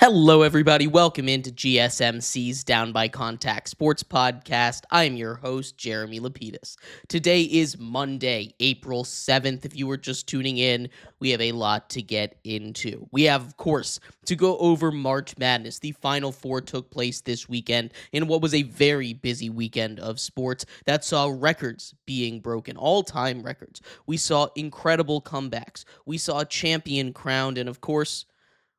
Hello, everybody. Welcome into GSMC's Down by Contact Sports Podcast. I'm your host, Jeremy Lapidus. Today is Monday, April 7th. If you were just tuning in, we have a lot to get into. We have, of course, to go over March Madness. The Final Four took place this weekend in what was a very busy weekend of sports that saw records being broken, all-time records. We saw incredible comebacks. We saw a champion crowned, and of course,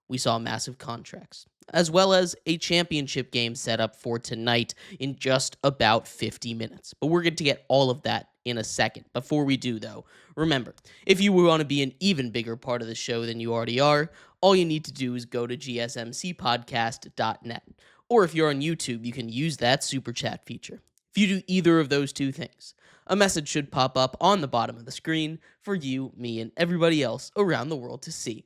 we saw massive contracts, as well as a championship game set up for tonight in just about 50 minutes. But we're going to get all of that in a second. Before we do, though, remember, if you want to be an even bigger part of the show than you already are, all you need to do is go to gsmcpodcast.net. Or if you're on YouTube, you can use that super chat feature. If you do either of those two things, a message should pop up on the bottom of the screen for you, me, and everybody else around the world to see.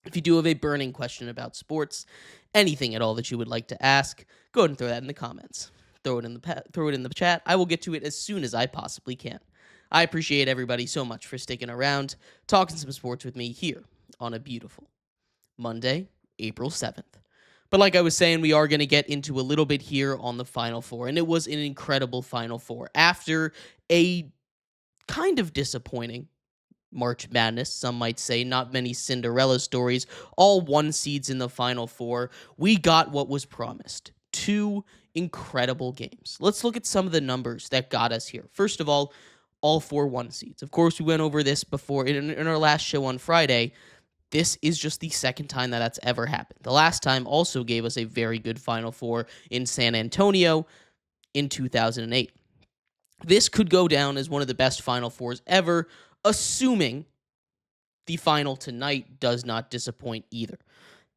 If you do have a burning question about sports, anything at all that you would like to ask, go ahead and throw that in the comments. Throw it in the chat. I will get to it as soon as I possibly can. I appreciate everybody so much for sticking around, talking some sports with me here on a beautiful Monday, April 7th. But like I was saying, we are going to get into a little bit here on the Final Four, and it was an incredible Final Four. After a kind of disappointing March Madness, some might say, not many Cinderella stories, all one seeds in the Final Four. We got what was promised. Two incredible games. Let's look at some of the numbers that got us here. First of all 4 one seeds. Of course, we went over this before in our last show on Friday. This is just the second time that that's ever happened. The last time also gave us a very good Final Four in San Antonio in 2008. This could go down as one of the best Final Fours ever, assuming the final tonight does not disappoint either.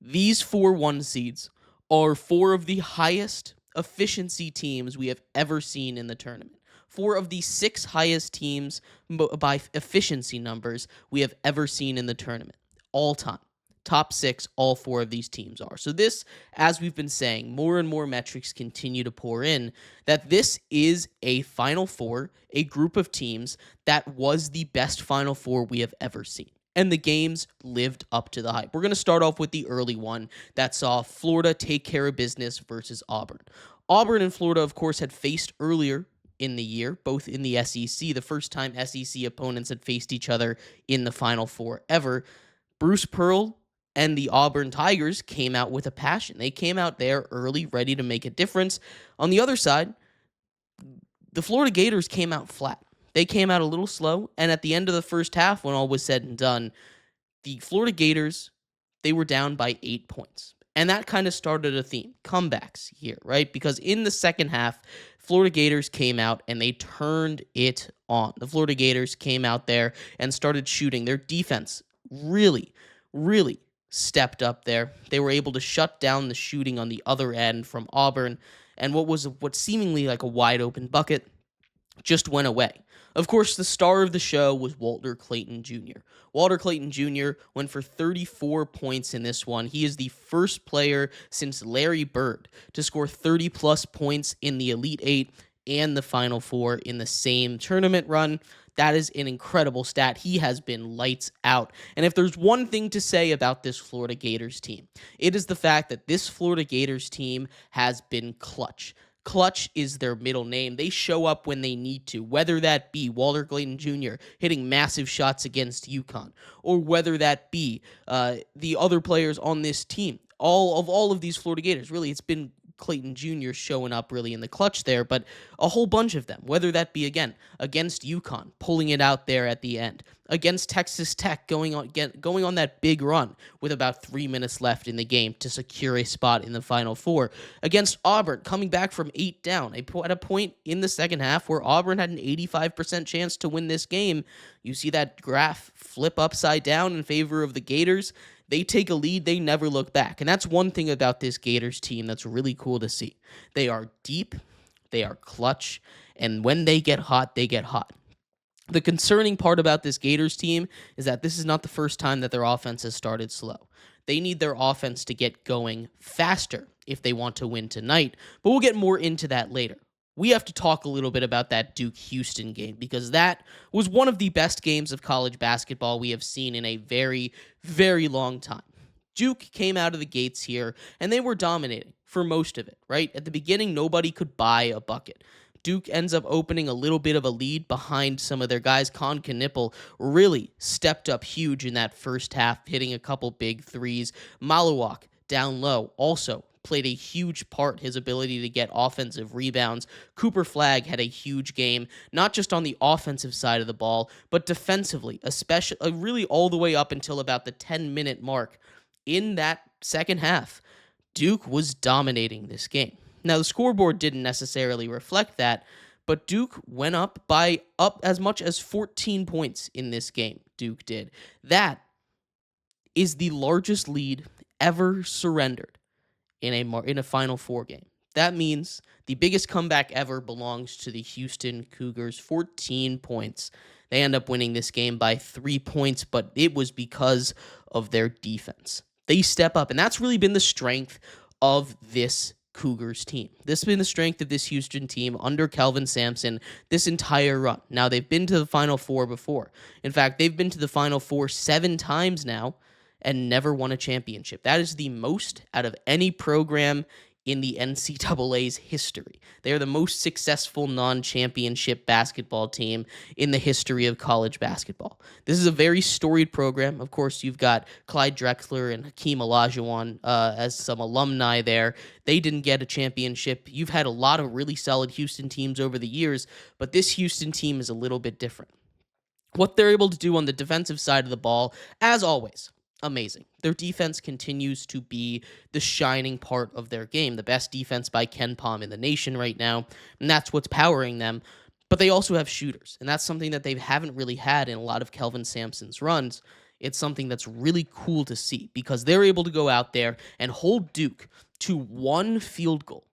These 4 one seeds are 4 of the highest efficiency teams we have ever seen in the tournament. 4 of the 6 highest teams by efficiency numbers we have ever seen in the tournament, all time. Top 6, all 4 of these teams are. So this, as we've been saying, more and more metrics continue to pour in, that this is a Final Four, a group of teams that was the best Final Four we have ever seen. And the games lived up to the hype. We're going to start off with the early one that saw Florida take care of business versus Auburn. Auburn and Florida, of course, had faced earlier in the year, both in the SEC, the first time SEC opponents had faced each other in the Final Four ever. Bruce Pearl and the Auburn Tigers came out with a passion. They came out there early, ready to make a difference. On the other side, the Florida Gators came out flat. They came out a little slow, and at the end of the first half, when all was said and done, the Florida Gators, they were down by 8 points. And that kind of started a theme, comebacks here, right? Because in the second half, Florida Gators came out and they turned it on. The Florida Gators came out there and started shooting. Their defense really stepped up there. They were able to shut down the shooting on the other end from Auburn, and what seemingly like a wide open bucket just went away. Of course, the star of the show was Walter Clayton Jr. Walter Clayton Jr. went for 34 points in this one. He is the first player since Larry Bird to score 30-plus points in the Elite Eight and the Final Four in the same tournament run. That is an incredible stat. He has been lights out. And if there's one thing to say about this Florida Gators team, it is the fact that this Florida Gators team has been clutch. Clutch is their middle name. They show up when they need to, whether that be Walter Clayton Jr. hitting massive shots against UConn, or whether that be the other players on this team. All of these Florida Gators, really, it's been Clayton Jr. showing up really in the clutch there, but a whole bunch of them, whether that be, again, against UConn, pulling it out there at the end, against Texas Tech, going on that big run with about 3 minutes left in the game to secure a spot in the Final Four, against Auburn, coming back from 8 down, at a point in the second half where Auburn had an 85% chance to win this game. You see that graph flip upside down in favor of the Gators. They take a lead, they never look back. And that's one thing about this Gators team that's really cool to see. They are deep, they are clutch, and when they get hot, they get hot. The concerning part about this Gators team is that this is not the first time that their offense has started slow. They need their offense to get going faster if they want to win tonight, but we'll get more into that later. We have to talk a little bit about that Duke-Houston game because that was one of the best games of college basketball we have seen in a very, very long time. Duke came out of the gates here, and they were dominating for most of it, right? At the beginning, nobody could buy a bucket. Duke ends up opening a little bit of a lead behind some of their guys. Con Knipple really stepped up huge in that first half, hitting a couple big threes. Maluwak down low also played a huge part, his ability to get offensive rebounds. Cooper Flagg had a huge game, not just on the offensive side of the ball, but defensively, especially really all the way up until about the 10-minute mark. In that second half, Duke was dominating this game. Now, the scoreboard didn't necessarily reflect that, but Duke went up as much as 14 points in this game. Duke did. That is the largest lead ever surrendered in a Final Four game. That means the biggest comeback ever belongs to the Houston Cougars, 14 points. They end up winning this game by 3 points, but it was because of their defense. They step up, and that's really been the strength of this Cougars team. This has been the strength of this Houston team under Kelvin Sampson this entire run. Now, they've been to the Final Four before. In fact, they've been to the Final Four 7 times now and never won a championship. That is the most out of any program in the NCAA's history. They are the most successful non-championship basketball team in the history of college basketball. This is a very storied program. Of course, you've got Clyde Drexler and Hakeem Olajuwon as some alumni there. They didn't get a championship. You've had a lot of really solid Houston teams over the years, but this Houston team is a little bit different. What they're able to do on the defensive side of the ball, as always, amazing. Their defense continues to be the shining part of their game, the best defense by Ken Pom in the nation right now, and that's what's powering them. But they also have shooters, and that's something that they haven't really had in a lot of Kelvin Sampson's runs. It's something that's really cool to see because they're able to go out there and hold Duke to 1 field goal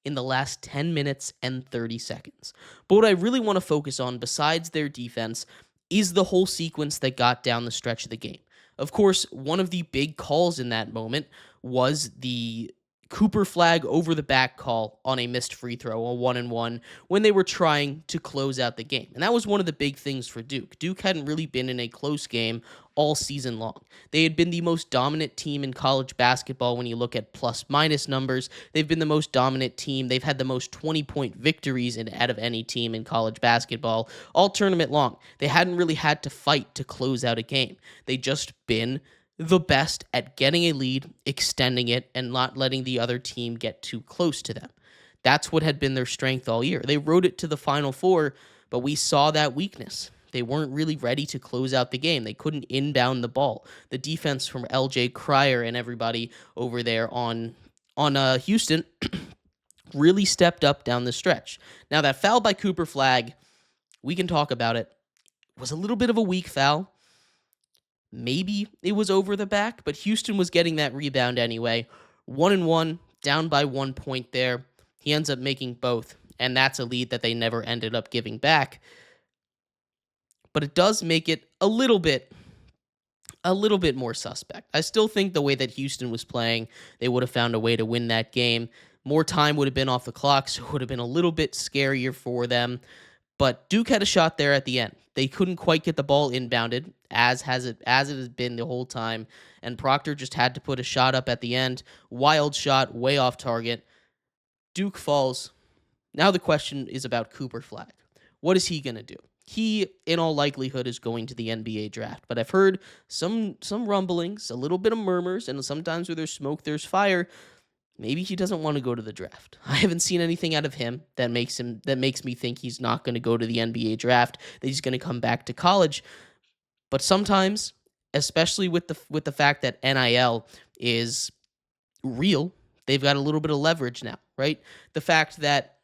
in the last 10 minutes and 30 seconds. But what I really want to focus on, besides their defense, is the whole sequence that got down the stretch of the game. Of course, one of the big calls in that moment was the Cooper Flagg over the back call on a missed free throw, a 1-and-1, when they were trying to close out the game. And that was one of the big things for Duke. Duke hadn't really been in a close game all season long. They had been the most dominant team in college basketball when you look at plus-minus numbers. They've been the most dominant team. They've had the most 20-point victories out of any team in college basketball all tournament long. They hadn't really had to fight to close out a game. They just been the best at getting a lead, extending it, and not letting the other team get too close to them. That's what had been their strength all year. They rode it to the Final Four, but we saw that weakness. They weren't really ready to close out the game. They couldn't inbound the ball. The defense from LJ Cryer and everybody over there on Houston really stepped up down the stretch. Now, that foul by Cooper Flagg, we can talk about it, was a little bit of a weak foul. Maybe it was over the back, but Houston was getting that rebound anyway. 1-and-1, down by 1 point there. He ends up making both, and that's a lead that they never ended up giving back. But it does make it a little bit more suspect. I still think the way that Houston was playing, they would have found a way to win that game. More time would have been off the clock, so it would have been a little bit scarier for them. But Duke had a shot there at the end. They couldn't quite get the ball inbounded, as it has been the whole time, and Proctor just had to put a shot up at the end. Wild shot, way off target. Duke falls. Now the question is about Cooper Flagg. What is he going to do? He, in all likelihood, is going to the NBA draft, but I've heard some rumblings, a little bit of murmurs, and sometimes where there's smoke, there's fire. Maybe he doesn't want to go to the draft. I haven't seen anything out of him that makes me think he's not going to go to the NBA draft, that he's going to come back to college. But sometimes, especially with the fact that NIL is real, they've got a little bit of leverage now, right? The fact that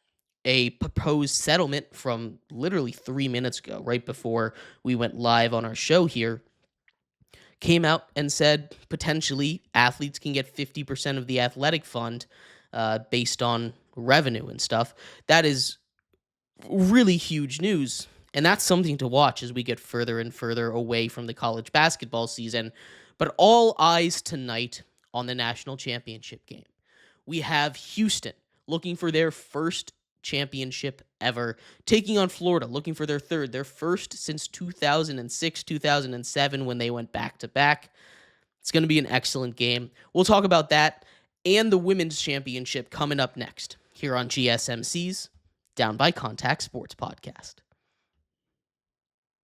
a proposed settlement from literally 3 minutes ago, right before we went live on our show here, came out and said potentially athletes can get 50% of the athletic fund based on revenue and stuff. That is really huge news, and that's something to watch as we get further and further away from the college basketball season. But all eyes tonight on the national championship game. We have Houston looking for their first championship ever, taking on Florida, looking for their first since 2006, 2007, when they went back-to-back. It's going to be an excellent game. We'll talk about that and the women's championship coming up next here on GSMC's Down by Contact Sports Podcast.